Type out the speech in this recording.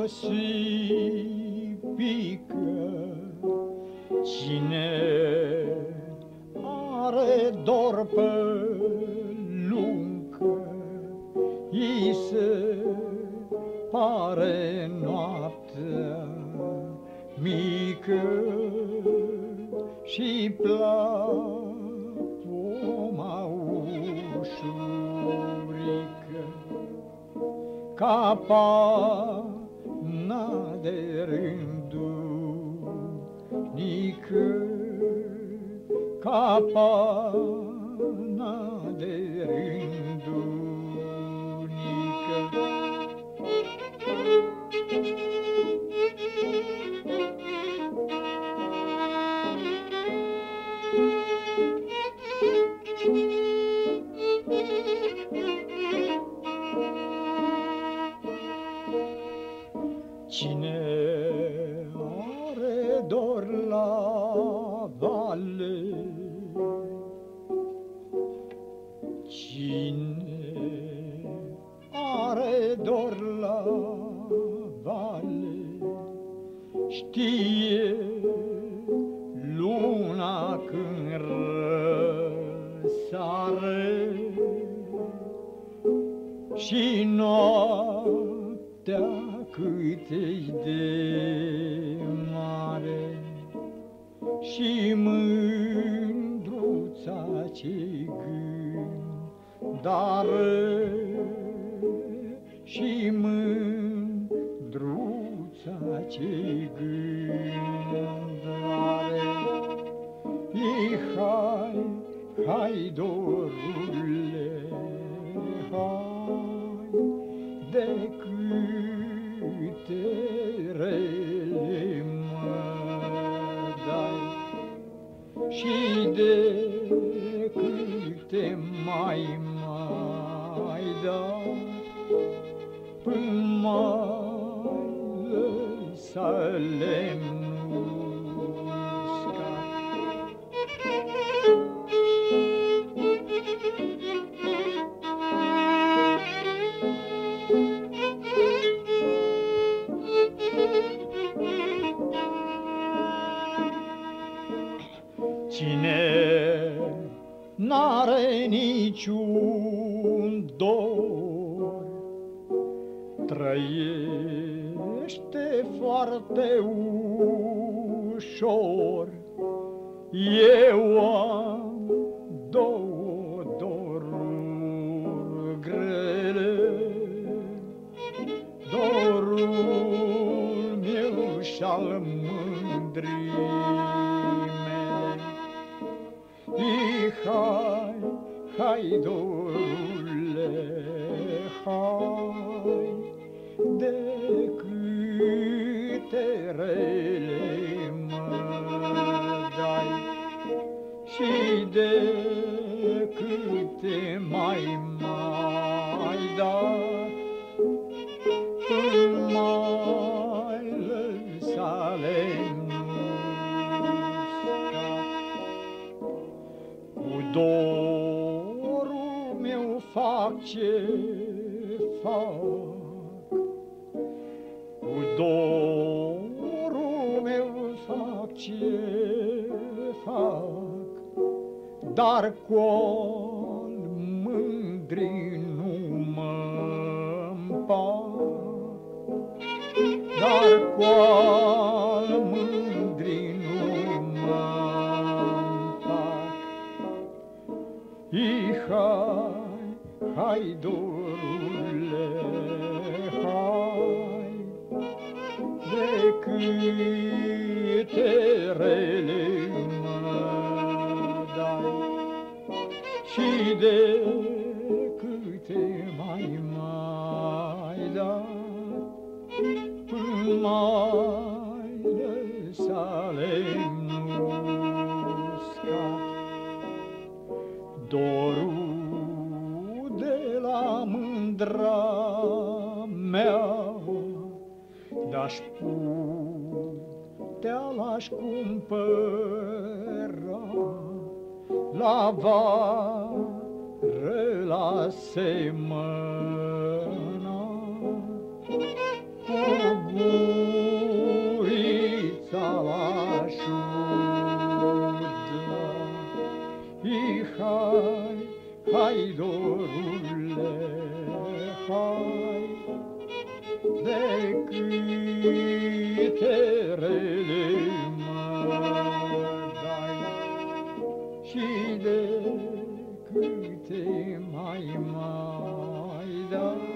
Și pică. Cine are dor pe luncă, i se pare noaptea mică și plapuma ușurică ca pana de rândunică, ca pana de rândunică. Cine are dor la vale, cine are dor la vale, știe luna când răsare și noaptea cât-i de mare și mândruța ce-i gândare și mândruța ce-i gândare. Ei, hai, hai, dorule, hai, de câte rele mă dai și de câte mai dai, până mai lăsa lemnul uscat. Cine n-are niciun dor, trăiește foarte ușor. Eu am două doruri grele, dorul meu și-al mândrii mele. Hai, hai, dorule, hai, de câte rele mă dai și de câte mai dai, până mai lăsa lemnul uscat. Cu dorul meu fac ce fac, cu dorul meu fac ce fac, dar cu-al mândri nu mă-mpac, dar cu-al mândri nu mă-mpac. Hai, hai, dorule, hai, de câte rele mă dai și de câte mai dat, până mai lăsa lemnul uscat. Dorul de la mândra mea, d-aș putea l-aș cumpăra, la vară la semăna, cu gurița l-aș udla. Hai, hai, dorule, hai, de câte rele mă dai și de câte mai dai.